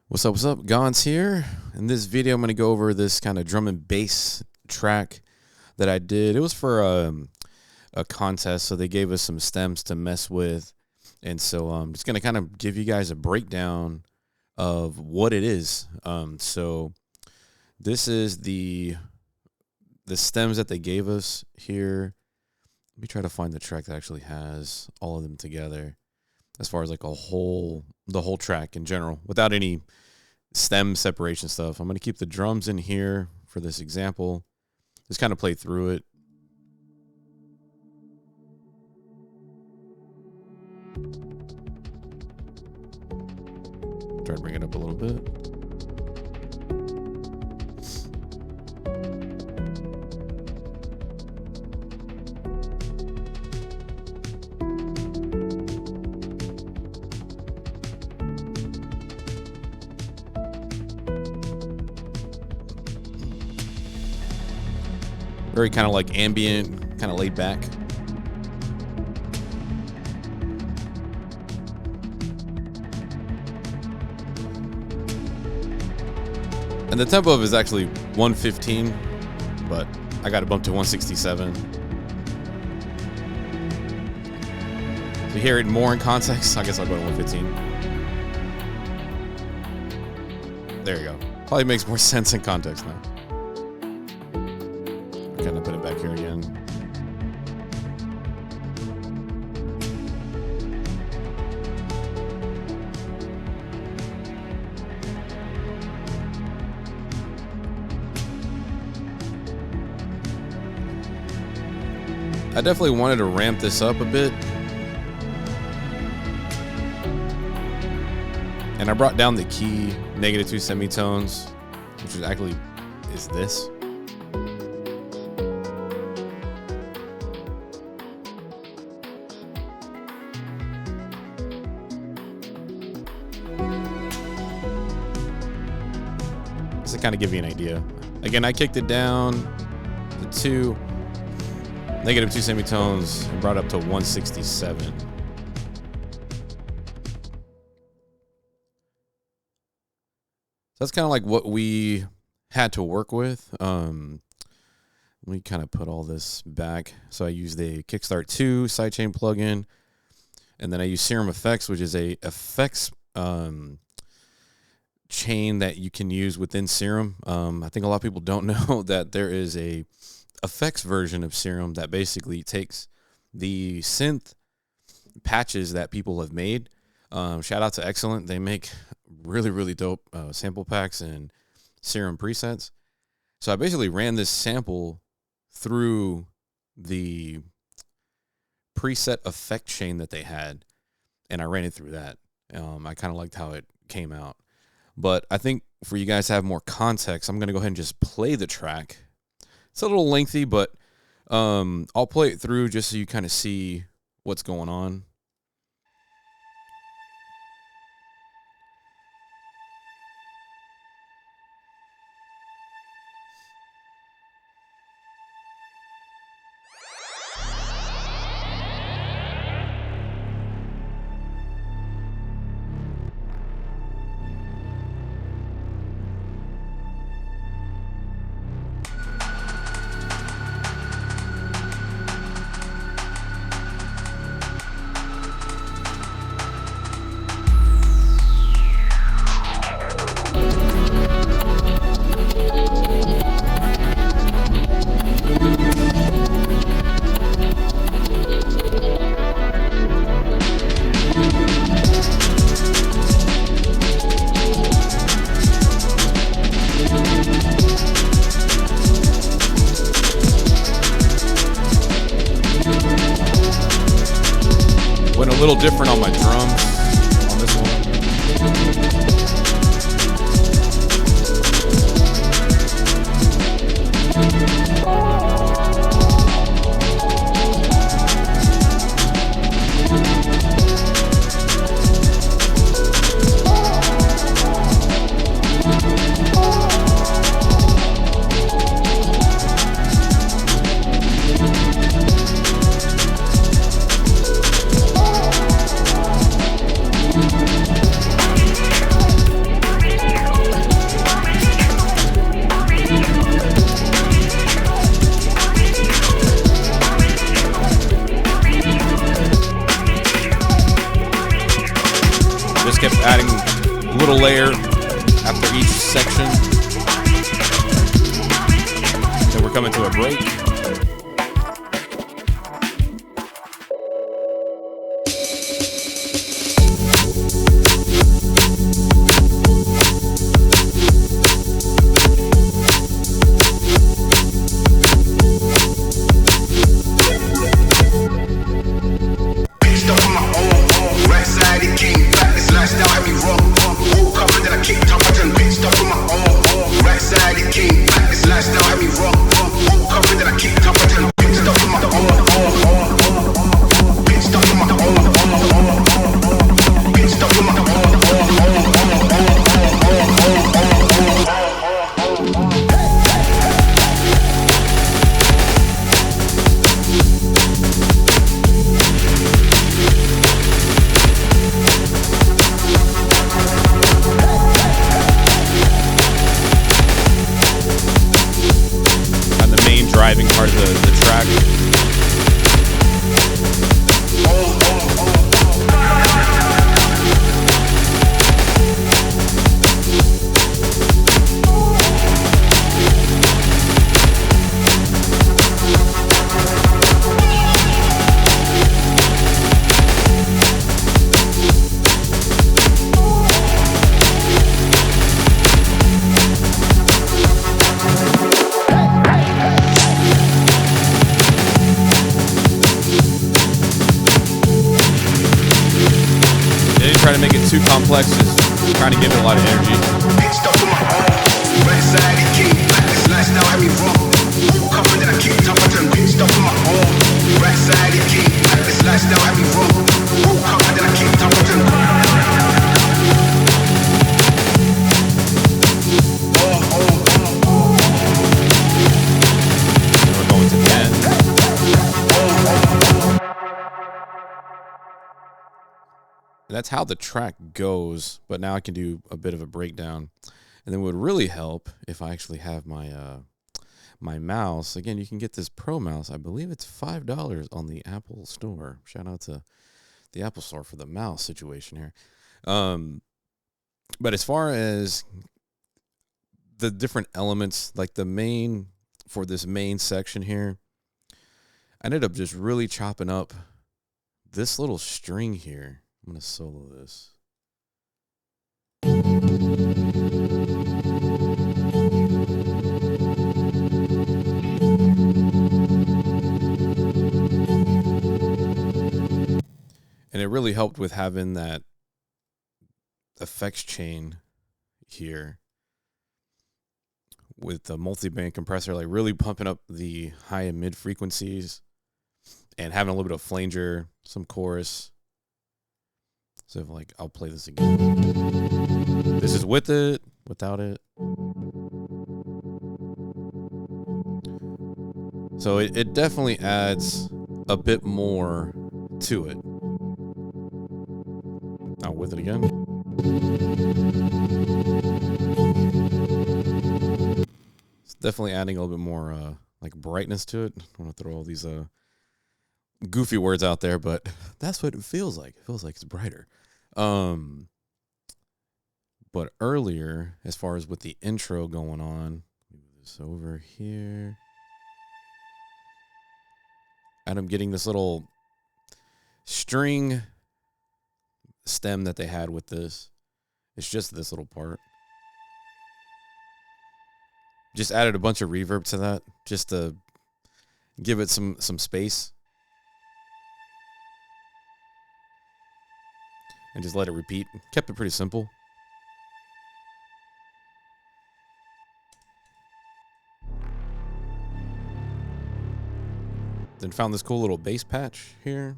What's up, Gons here. In this video, I'm going to go over this kind of drum and bass track that I did. It was for a contest, so they gave us some stems to mess with. And so I'm just going to kind of give you guys a breakdown of what it is. So this is the stems that they gave us here. Let me try to find the track that actually has all of them together, as far as like the whole track in general, without any stem separation stuff. I'm going to keep the drums in here for this example. Just kind of play through it. Try to bring it up a little bit. Very kind of like ambient, kind of laid back. And the tempo of it is actually 115, but I got it bumped to 167. To hear it more in context, I guess I'll go to 115. There you go. Probably makes more sense in context now. Kind of put it back here again. I definitely wanted to ramp this up a bit. And I brought down the key -2 semitones, which is actually this. To kind of give you an idea. Again, I kicked it down to -2 semitones and brought it up to 167. So that's kind of like what we had to work with. Let me kind of put all this back. So I used the Kickstart 2 sidechain plugin, and then I use Serum Fx, which is a effects chain that you can use within Serum. I think a lot of people don't know that there is a effects version of Serum that basically takes the synth patches that people have made. Shout out to Excellent. They make really dope sample packs and Serum presets. So I basically ran this sample through the preset effect chain that they had, and I ran it through that. I kind of liked how it came out. But I think for you guys to have more context, I'm going to go ahead and just play the track. It's a little lengthy, but I'll play it through just so you kind of see what's going on. Went a little different on my drums on this one. little layer after each section. Then we're coming to a break. Driving part of the track. Try to make it too complex, just trying to give it a lot of energy. We're going to 10. And that's how the track goes, but now I can do a bit of a breakdown. And then it would really help if I actually have my my mouse. Again, you can get this Pro mouse. I believe it's $5 on the Apple Store. Shout out to the Apple Store for the mouse situation here. But as far as the different elements, like the main, for this main section here, I ended up just really chopping up this little string here. I'm going to solo this. And it really helped with having that effects chain here with the multi-band compressor, like really pumping up the high and mid frequencies and having a little bit of flanger, some chorus. So if, like, I'll play this again. This is with it, without it. So it definitely adds a bit more to it. Now with it again. It's definitely adding a little bit more like brightness to it. I don't want to throw all these goofy words out there, but that's what it feels like. It feels like it's brighter. But earlier, as far as with the intro going on, move this over here. And I'm getting this little string stem that they had with this. It's just this little part. Just added a bunch of reverb to that, just to give it some space. And just let it repeat. Kept it pretty simple. Then found this cool little bass patch here.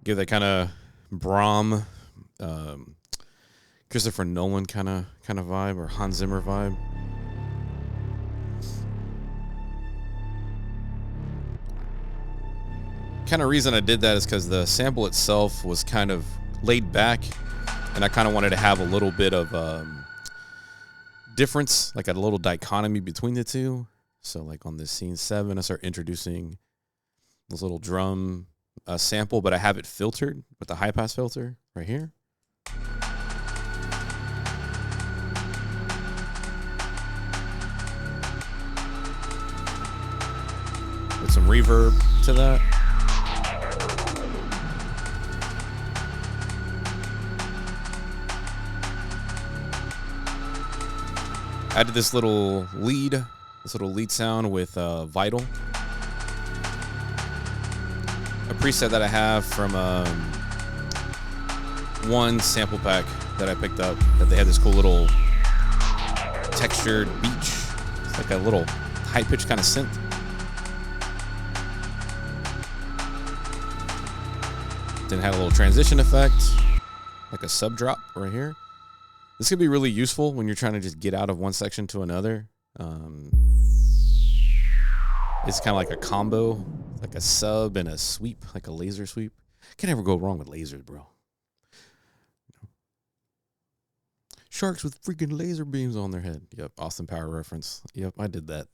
Give that kind of Brahm, Christopher Nolan kind of vibe, or Hans Zimmer vibe. Kind of reason I did that is because the sample itself was kind of laid back, and I kind of wanted to have a little bit of difference, like a little dichotomy between the two. So like on this scene 7, I start introducing this little drum sample, but I have it filtered with the high pass filter right here. With some reverb to that. Added this little lead sound with Vital. A preset that I have from one sample pack that I picked up, that they had this cool little textured beach. It's like a little high-pitched kind of synth. Then had a little transition effect, like a sub drop right here. This could be really useful when you're trying to just get out of one section to another. It's kind of like a combo, like a sub and a sweep, like a laser sweep. Can't ever go wrong with lasers, bro. Sharks with freaking laser beams on their head. Yep, Austin Power reference. Yep, I did that.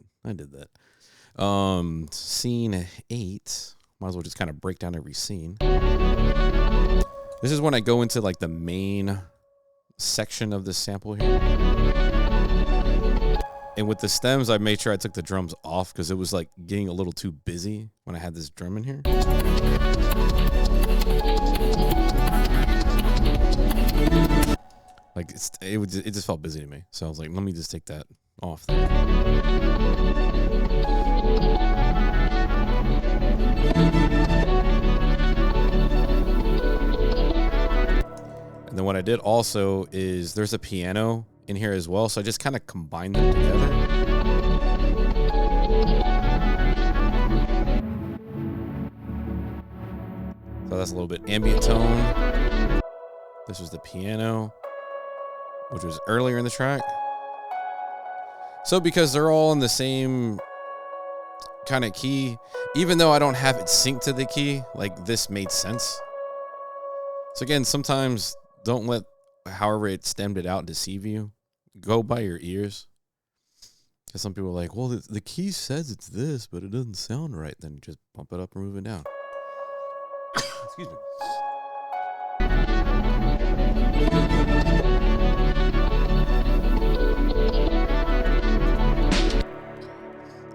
Scene 8. Might as well just kind of break down every scene. This is when I go into like the main section of the sample here. And with the stems, I made sure I took the drums off because it was like getting a little too busy when I had this drum in here. Like it just felt busy to me. So I was like, let me just take that off there. And then what I did also is there's a piano in here as well. So I just kind of combined them together. So that's a little bit ambient tone. This was the piano, which was earlier in the track. So because they're all in the same kind of key, even though I don't have it synced to the key, like this made sense. So again, sometimes don't let however it stemmed it out deceive you. Go by your ears. Because some people are like, well, the key says it's this, but it doesn't sound right. Then just bump it up and move it down. Excuse me.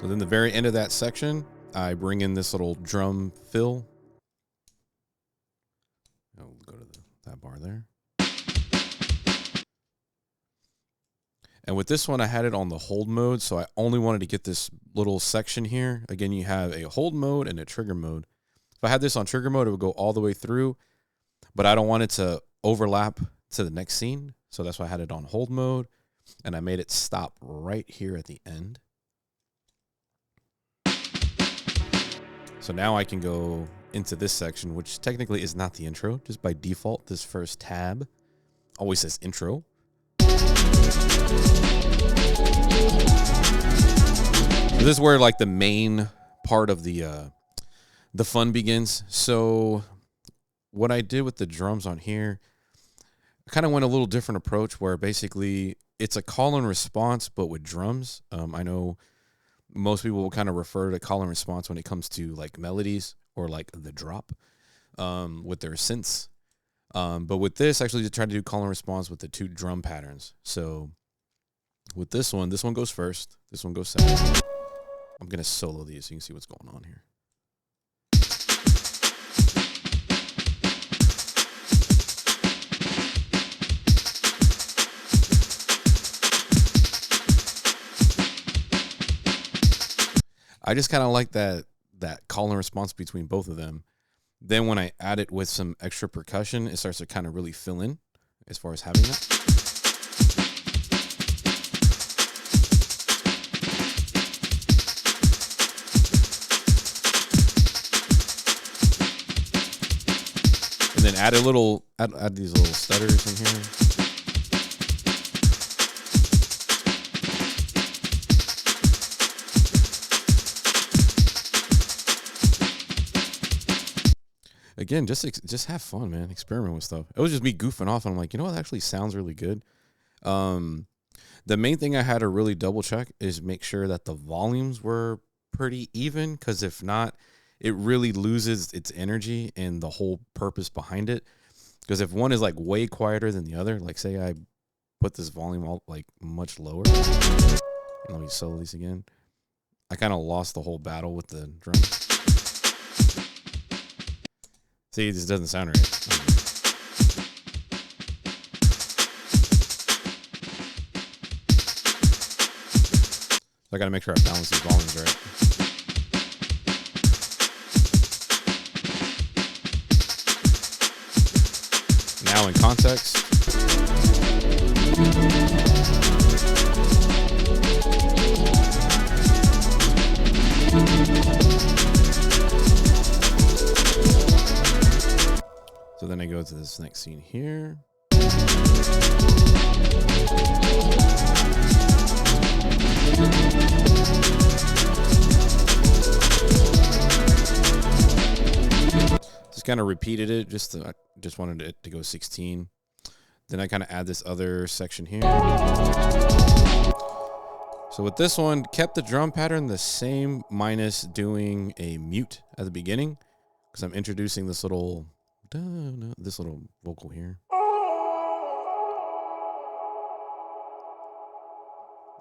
So then the very end of that section, I bring in this little drum fill. I'll go to that bar there. And with this one, I had it on the hold mode, so I only wanted to get this little section here. Again, you have a hold mode and a trigger mode. If I had this on trigger mode, it would go all the way through, but I don't want it to overlap to the next scene, so that's why I had it on hold mode, and I made it stop right here at the end. So now I can go into this section, which technically is not the intro. Just by default, this first tab always says intro. This is where like the main part of the fun begins. So what I did with the drums on here, I kind of went a little different approach where basically it's a call and response, but with drums. I know most people will kind of refer to call and response when it comes to like melodies or like the drop with their synths. But with this, actually, to try to do call and response with the two drum patterns. So with this one goes first. This one goes second. I'm going to solo these so you can see what's going on here. I just kind of like that call and response between both of them. Then when I add it with some extra percussion, it starts to kind of really fill in as far as having it. And then add these little stutters in here. Again, just have fun, man. Experiment with stuff. It was just me goofing off, and I'm like, you know what? That actually sounds really good. The main thing I had to really double check is make sure that the volumes were pretty even, because if not, it really loses its energy and the whole purpose behind it. Because if one is like way quieter than the other, like say I put this volume all like much lower, and let me solo these again, I kind of lost the whole battle with the drum. See, this doesn't sound right. So I got to make sure I balance these volumes right. Now in context. So then I go to this next scene here. Just kind of repeated it. Just wanted it to go 16. Then I kind of add this other section here. So with this one, kept the drum pattern the same minus doing a mute at the beginning because I'm introducing this little vocal here,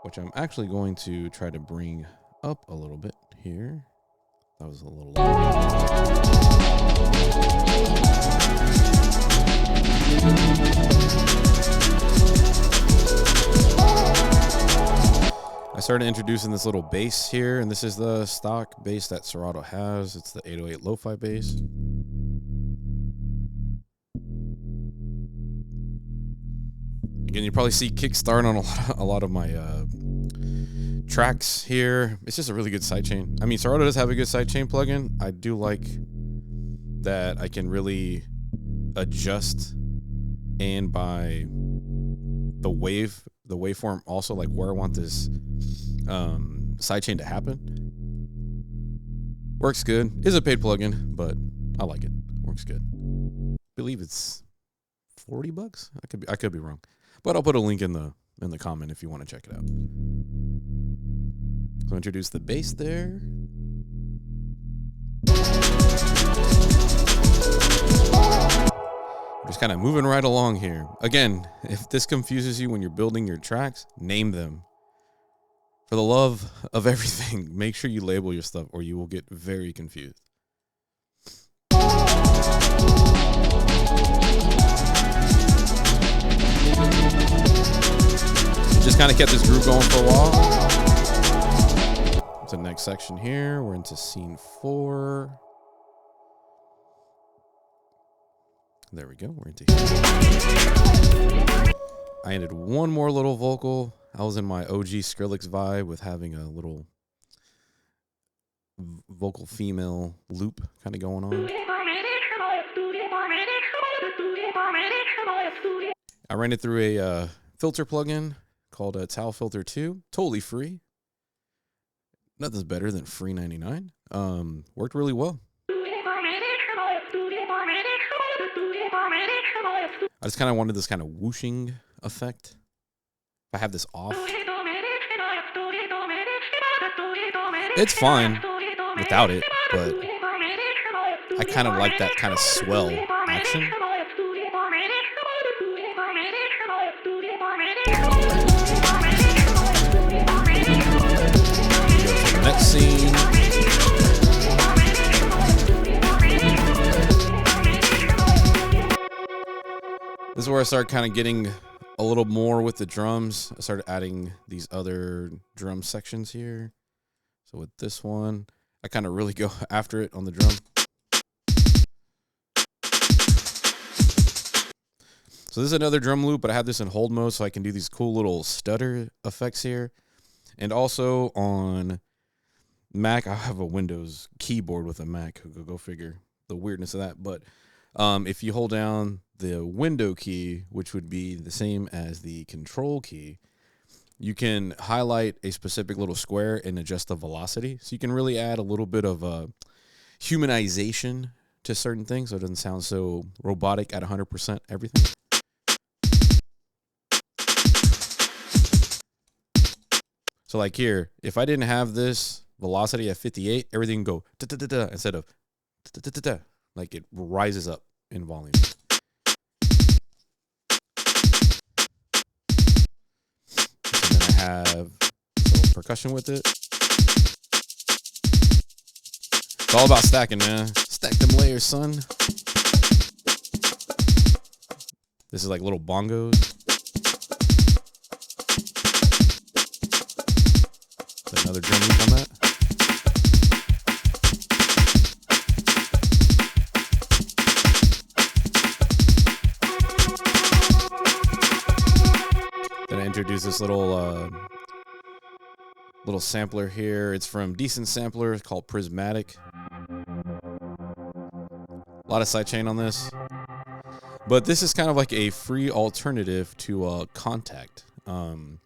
which I'm actually going to try to bring up a little bit here. That was a little loud. I started introducing this little bass here, and this is the stock bass that Serato has. It's the 808 lo-fi bass. Again, you probably see kickstart on a lot of my tracks here. It's just a really good sidechain. I mean, Serato does have a good sidechain plugin. I do like that I can really adjust and by the waveform also, like where I want this sidechain to happen. Works good. Is a paid plugin, but I like it. Works good. I believe it's $40. I could be wrong, but I'll put a link in the comment if you want to check it out. So introduce the bass there. Just kind of moving right along here. Again, if this confuses you when you're building your tracks, name them. For the love of everything, make sure you label your stuff or you will get very confused. Just kind of kept this groove going for a while. To the next section here. We're into scene 4. There we go. We're into here. I added one more little vocal. I was in my OG Skrillex vibe with having a little vocal female loop kind of going on. I ran it through a filter plugin called a Tau Filter 2. Totally free. Nothing's better than free 99. Worked really well. I just kind of wanted this kind of whooshing effect. If I have this off, it's fine without it, but I kind of like that kind of swell action. Next scene. This is where I start kind of getting a little more with the drums. I started adding these other drum sections here. So with this one, I kind of really go after it on the drum. So this is another drum loop, but I have this in hold mode so I can do these cool little stutter effects here. And also on Mac, I have a Windows keyboard with a Mac. Go figure the weirdness of that. But if you hold down the window key, which would be the same as the control key, you can highlight a specific little square and adjust the velocity. So you can really add a little bit of humanization to certain things so it doesn't sound so robotic at 100% everything. So like here, if I didn't have this velocity at 58, everything would go da-da-da-da instead of like it rises up in volume. And then I have a little percussion with it. It's all about stacking, man. Stack them layers, son. This is like little bongos. Another drum loop on that. Then I introduce this little sampler here. It's from Decent Sampler. It's called Prismatic. A lot of sidechain on this. But this is kind of like a free alternative to Contact from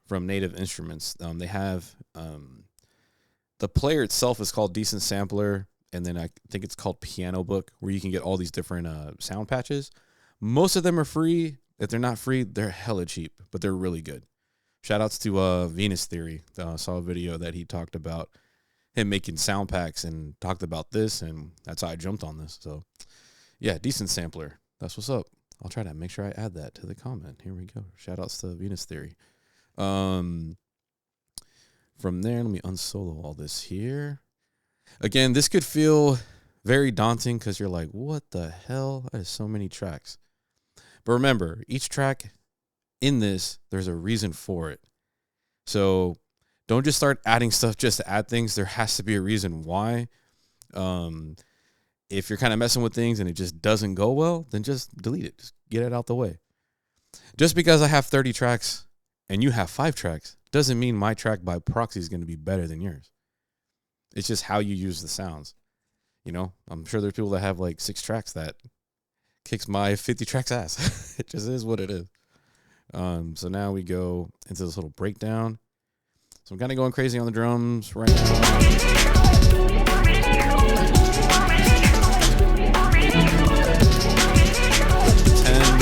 Native Instruments. They have the player itself is called Decent Sampler, and then I think it's called Piano Book, where you can get all these different sound patches. Most of them are free. If they're not free, they're hella cheap, but they're really good. Shout outs to Venus Theory. I saw a video that he talked about him making sound packs and talked about this, and that's how I jumped on this. So, yeah, Decent Sampler. That's what's up. I'll try to make sure I add that to the comment. Here we go. Shout outs to Venus Theory. From there, let me unsolo all this here. Again, this could feel very daunting because you're like, what the hell? That is so many tracks. But remember, each track in this, there's a reason for it. So don't just start adding stuff just to add things. There has to be a reason why. If you're kind of messing with things and it just doesn't go well, then just delete it. Just get it out the way. Just because I have 30 tracks and you have 5 tracks doesn't mean my track by proxy is going to be better than yours. It's just how you use the sounds. You know, I'm sure there's people that have like 6 tracks that kicks my 50 tracks ass. It just is what it is. So now we go into this little breakdown. So I'm kind of going crazy on the drums right now. 10.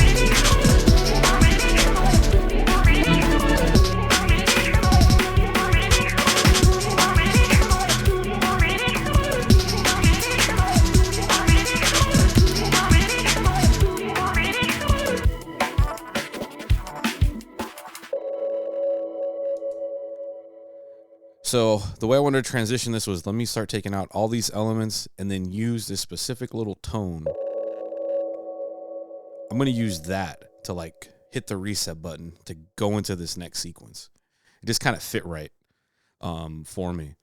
So the way I wanted to transition this was, let me start taking out all these elements and then use this specific little tone. I'm going to use that to like hit the reset button to go into this next sequence. It just kind of fit right for me.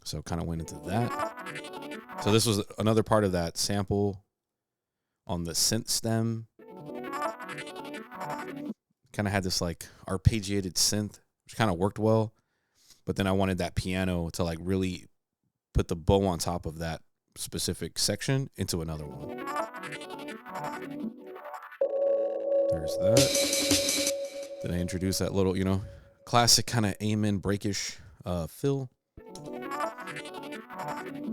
So kind of went into that. So this was another part of that sample on the synth stem. Kind of had this like arpeggiated synth, which kind of worked well. But then I wanted that piano to like really put the bow on top of that specific section into another one. There's that. Then I introduce that little, you know, classic kind of amen breakish fill.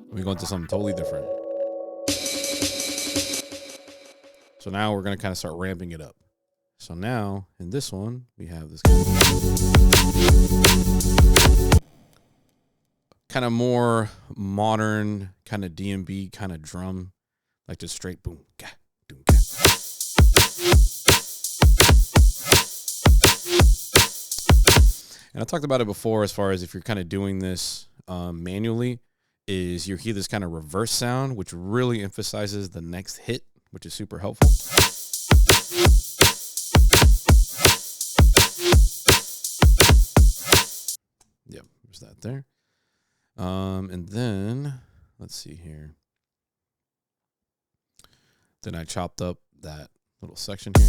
We go into something totally different. So now we're going to kind of start ramping it up. So now in this one, we have this kind of more modern kind of D&B kind of drum, like just straight boom, ga, boom, ga. And I talked about it before as far as if you're kind of doing this manually, is you hear this kind of reverse sound, which really emphasizes the next hit, which is super helpful. Yep, there's that there. And then, let's see here. Then I chopped up that little section here.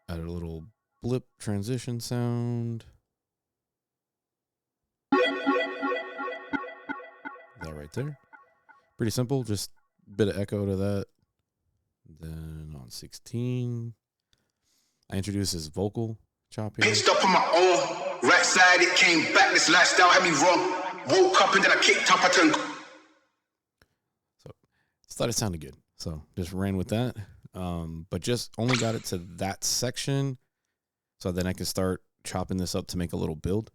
Added a little blip transition sound. That right there. Pretty simple, just a bit of echo to that. Then on 16, I introduced this vocal chop here. Pitched up on my own, right side, it came back, this lifestyle had me wrong. Woke up and then I kicked up, I turned. So, just thought it sounded good. So just ran with that. But just only got it to that section. So then I can start chopping this up to make a little build.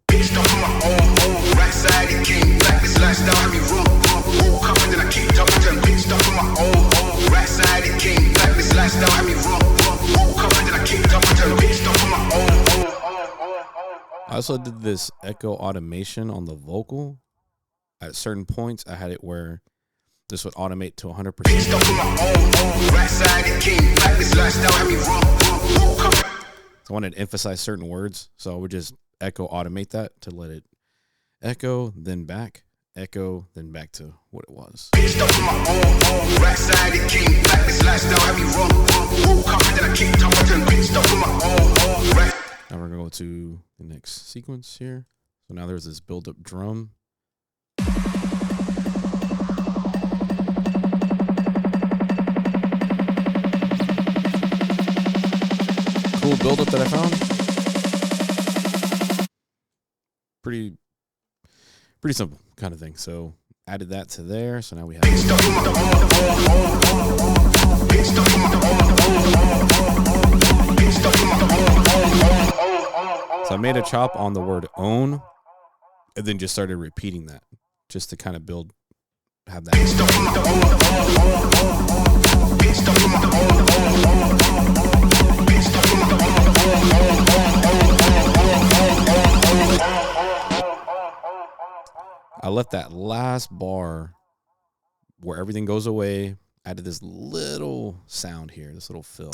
I also did this echo automation on the vocal. At certain points, I had it where this would automate to 100%. So I wanted to emphasize certain words, so I would just echo automate that to let it echo, then back to what it was. Now we're going to go to the next sequence here. So now there's this build-up drum. Cool build-up that I found. Pretty simple kind of thing. So added that to there. So now we have. So I made a chop on the word own, and then just started repeating that, just to kind of have that. I left that last bar where everything goes away. Added this little sound here, this little fill.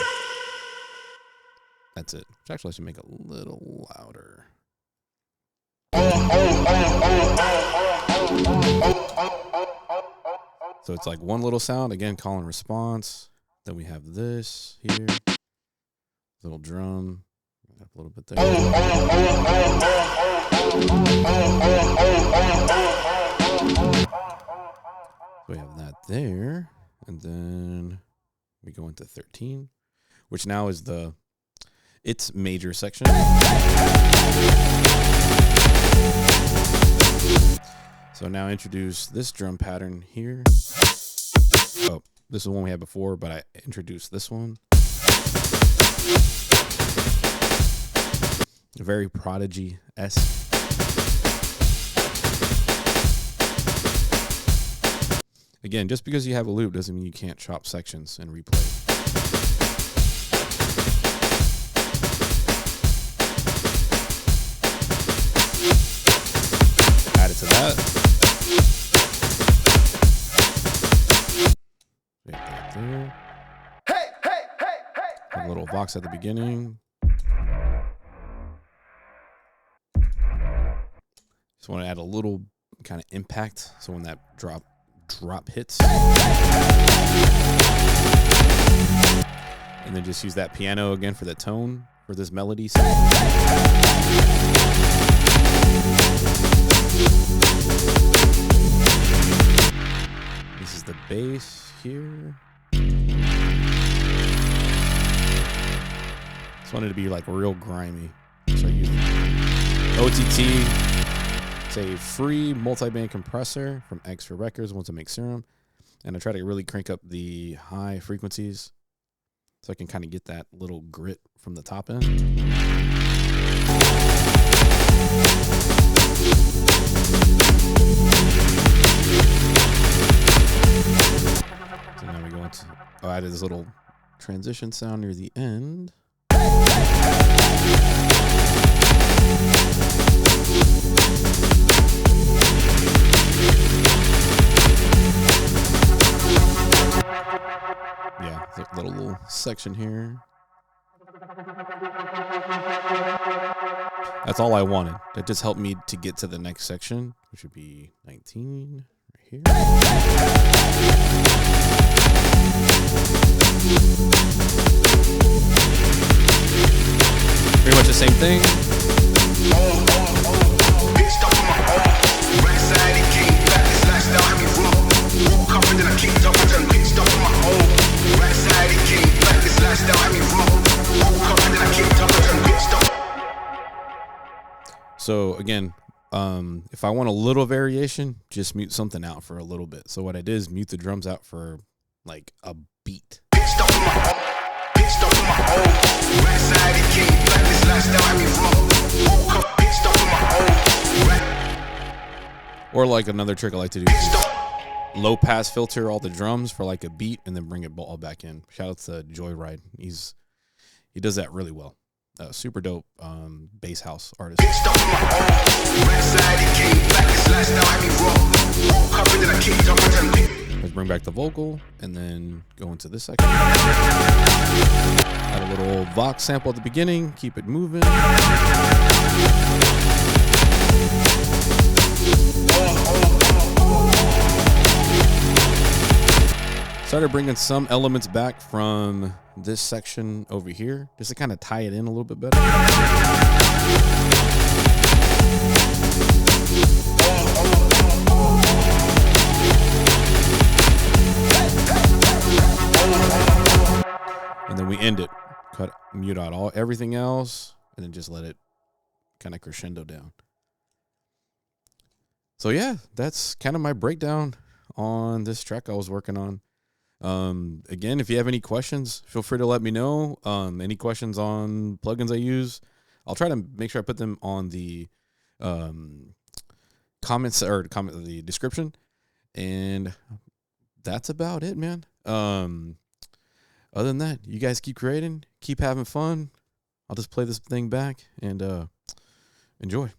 That's it. Which actually I should make a little louder. So it's like one little sound, again, call and response. Then we have this here. Little drum. Up a little bit there. So we have that there. And then we go into 13, which now is its major section. So now introduce this drum pattern here. Oh, this is the one we had before, but I introduced this one. Very Prodigy-esque. Again, just because you have a loop doesn't mean you can't chop sections and replay. Add it to that. Right there. Have a little vox at the beginning. Just want to add a little kind of impact, so when that drop hits, and then just use that piano again for the tone for this melody. This is the bass here. Just wanted to be like real grimy, so I used OTT. It's a free multi-band compressor from Extra Records, once I make Serum. And I try to really crank up the high frequencies so I can kind of get that little grit from the top end. So now we go into, I added this little transition sound near the end. Yeah, a little section here. That's all I wanted. That just helped me to get to the next section, which would be 19 right here. Pretty much the same thing. So again, if I want a little variation, just mute something out for a little bit. So what I did is mute the drums out for like beat. Or like another trick I like to do is low pass filter all the drums for like a beat and then bring it all back in. Shout out to Joyride. He does that really well. Super dope bass house artist. Let's bring back the vocal and then go into this section. Add a little Vox sample at the beginning, keep it moving. Started bringing some elements back from this section over here, just to kind of tie it in a little bit better. And then we end it, mute out everything else, and then just let it kind of crescendo down. So yeah, that's kind of my breakdown on this track I was working on. Again, if you have any questions, feel free to let me know. Any questions on plugins I use, I'll try to make sure I put them on the comments or the description. And that's about it, man. Other than that, you guys keep creating, keep having fun. I'll just play this thing back and enjoy.